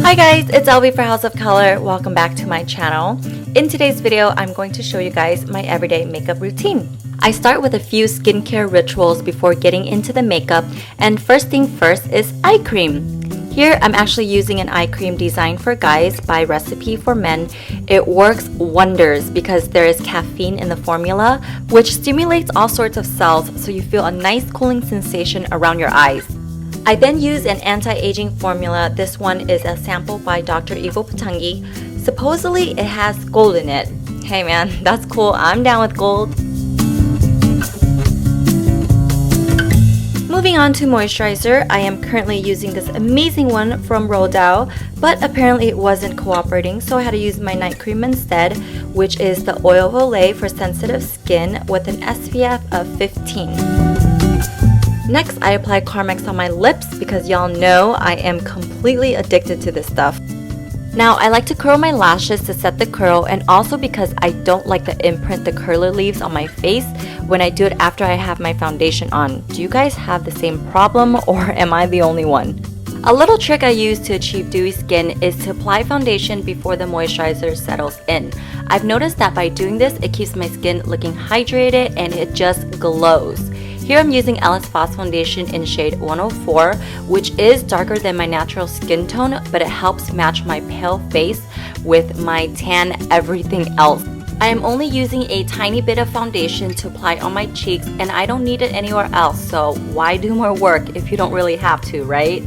Hi guys, it's LB for House of Color. Welcome back to my channel. In today's video, I'm going to show you guys my everyday makeup routine. I start with a few skincare rituals before getting into the makeup, and first thing first is eye cream. Here, I'm actually using an eye cream designed for guys by Recipe for Men. It works wonders because there is caffeine in the formula, which stimulates all sorts of cells so you feel a nice cooling sensation around your eyes. I then use an anti-aging formula. This one is a sample by Dr. Ivo Patangi. Supposedly, it has gold in it. Hey man, that's cool. I'm down with gold. Moving on to moisturizer, I am currently using this amazing one from Rodau, but apparently it wasn't cooperating, so I had to use my night cream instead, which is the Oil of Olay for sensitive skin with an SPF of 15. Next, I apply Carmex on my lips because y'all know I am completely addicted to this stuff. Now, I like to curl my lashes to set the curl, and also because I don't like the imprint the curler leaves on my face when I do it after I have my foundation on. Do you guys have the same problem, or am I the only one? A little trick I use to achieve dewy skin is to apply foundation before the moisturizer settles in. I've noticed that by doing this, it keeps my skin looking hydrated and it just glows. Here I'm using Alice Foss foundation in shade 104, which is darker than my natural skin tone, but it helps match my pale face with my tan everything else. I am only using a tiny bit of foundation to apply on my cheeks, and I don't need it anywhere else, so why do more work if you don't really have to, right?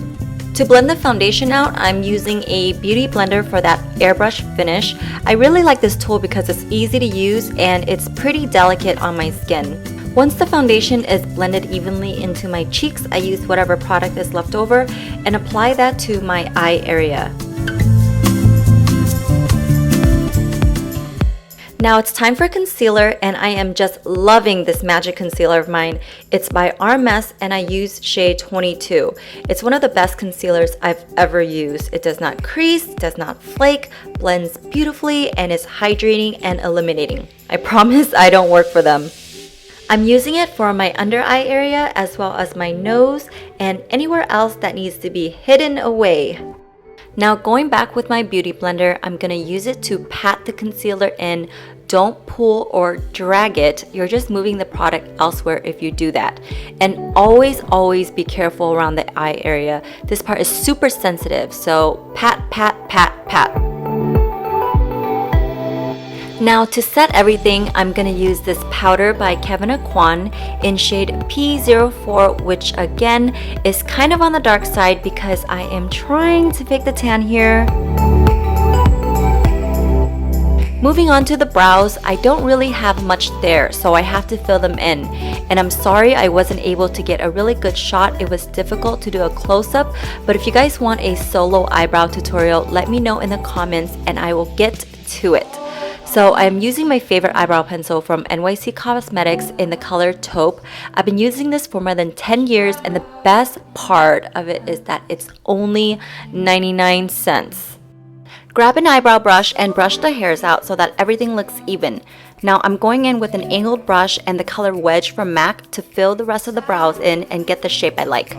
To blend the foundation out, I'm using a beauty blender for that airbrush finish. I really like this tool because it's easy to use and it's pretty delicate on my skin. Once the foundation is blended evenly into my cheeks, I use whatever product is left over and apply that to my eye area. Now it's time for concealer, and I am just loving this magic concealer of mine. It's by RMS and I use shade 22. It's one of the best concealers I've ever used. It does not crease, does not flake, blends beautifully, and is hydrating and illuminating. I promise I don't work for them. I'm using it for my under eye area as well as my nose and anywhere else that needs to be hidden away. Now going back with my beauty blender, I'm going to use it to pat the concealer in. Don't pull or drag it. You're just moving the product elsewhere if you do that. And always be careful around the eye area. This part is super sensitive, so pat, pat, pat, pat. Now to set everything, I'm going to use this powder by Kevin Aquan in shade P04, which again is kind of on the dark side because I am trying to fake the tan here. Moving on to the brows, I don't really have much there, so I have to fill them in. And I'm sorry I wasn't able to get a really good shot. It was difficult to do a close-up, but if you guys want a solo eyebrow tutorial, let me know in the comments and I will get to it. So I'm using my favorite eyebrow pencil from NYC Cosmetics in the color Taupe. I've been using this for more than 10 years, and the best part of it is that it's only 99 cents. Grab an eyebrow brush and brush the hairs out so that everything looks even. Now I'm going in with an angled brush and the color Wedge from MAC to fill the rest of the brows in and get the shape I like.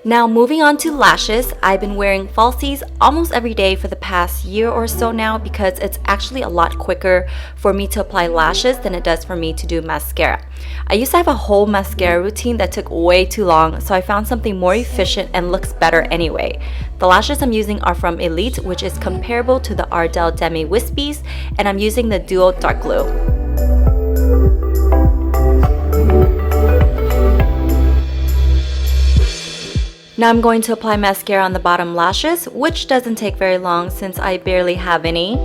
Now moving on to lashes, I've been wearing falsies almost every day for the past year or so now because it's actually a lot quicker for me to apply lashes than it does for me to do mascara. I used to have a whole mascara routine that took way too long, so I found something more efficient and looks better anyway. The lashes I'm using are from Elite, which is comparable to the Ardell Demi Wispies, and I'm using the Duo Dark Glue. Now I'm going to apply mascara on the bottom lashes, which doesn't take very long since I barely have any.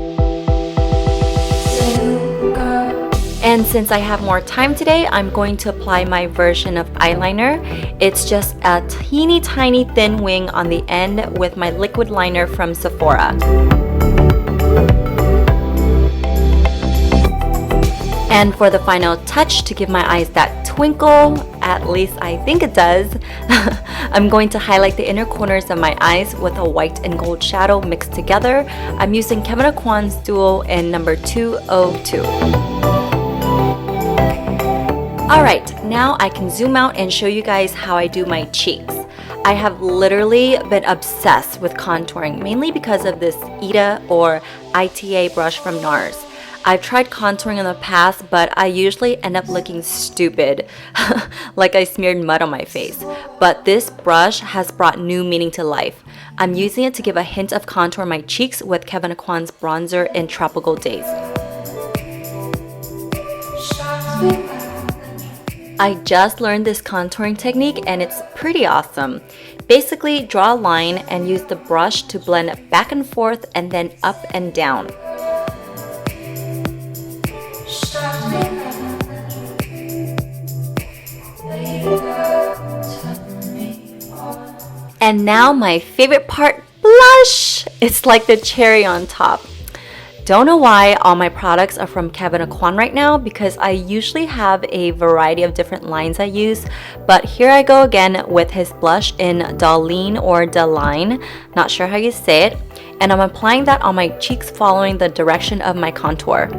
And since I have more time today, I'm going to apply my version of eyeliner. It's just a teeny tiny thin wing on the end with my liquid liner from Sephora. And for the final touch, to give my eyes that twinkle, at least I think it does, I'm going to highlight the inner corners of my eyes with a white and gold shadow mixed together. I'm using Kevin Aquan's Duo in number 202. Alright, now I can zoom out and show you guys how I do my cheeks. I have literally been obsessed with contouring, mainly because of this ITA or ITA brush from NARS. I've tried contouring in the past, but I usually end up looking stupid, like I smeared mud on my face. But this brush has brought new meaning to life. I'm using it to give a hint of contour on my cheeks with Kevyn Aucoin's bronzer in Tropical Days. I just learned this contouring technique and it's pretty awesome. Basically, draw a line and use the brush to blend back and forth and then up and down. And now my favorite part, blush! It's like the cherry on top. Don't know why all my products are from Kevyn Aucoin right now because I usually have a variety of different lines I use, but here I go again with his blush in Darlene or Daline, not sure how you say it, and I'm applying that on my cheeks following the direction of my contour.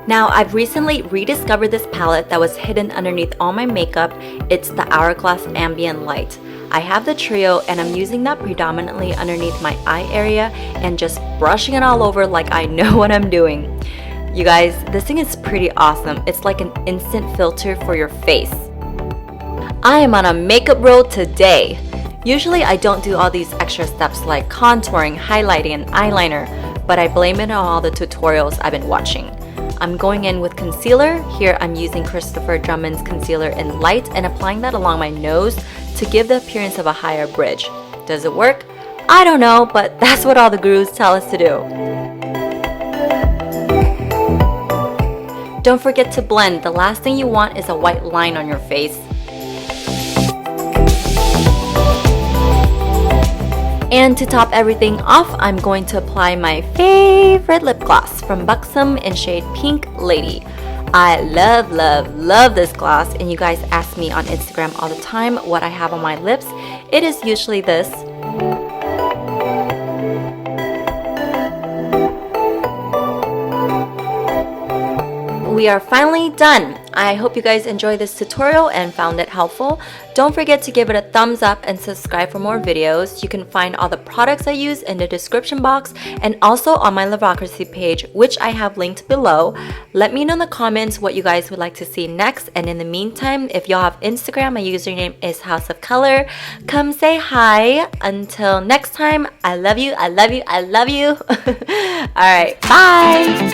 Now, I've recently rediscovered this palette that was hidden underneath all my makeup. It's the Hourglass Ambient Light. I have the trio and I'm using that predominantly underneath my eye area and just brushing it all over like I know what I'm doing. You guys, this thing is pretty awesome. It's like an instant filter for your face. I am on a makeup roll today. Usually I don't do all these extra steps like contouring, highlighting, and eyeliner, but I blame it on all the tutorials I've been watching. I'm going in with concealer. Here I'm using Christopher Drummond's concealer in Light and applying that along my nose to give the appearance of a higher bridge. Does it work? I don't know, but that's what all the gurus tell us to do. Don't forget to blend. The last thing you want is a white line on your face. And to top everything off, I'm going to apply my favorite lip gloss from Buxom in shade Pink Lady. I love, love, love this gloss, and you guys ask me on Instagram all the time what I have on my lips. It is usually this. We are finally done. I hope you guys enjoyed this tutorial and found it helpful. Don't forget to give it a thumbs up and subscribe for more videos. You can find all the products I use in the description box and also on my Lovocracy page, which I have linked below. Let me know in the comments what you guys would like to see next, and in the meantime, if y'all have Instagram, my username is House of Color. Come say hi. Until next time, I love you, I love you, I love you. Alright, bye!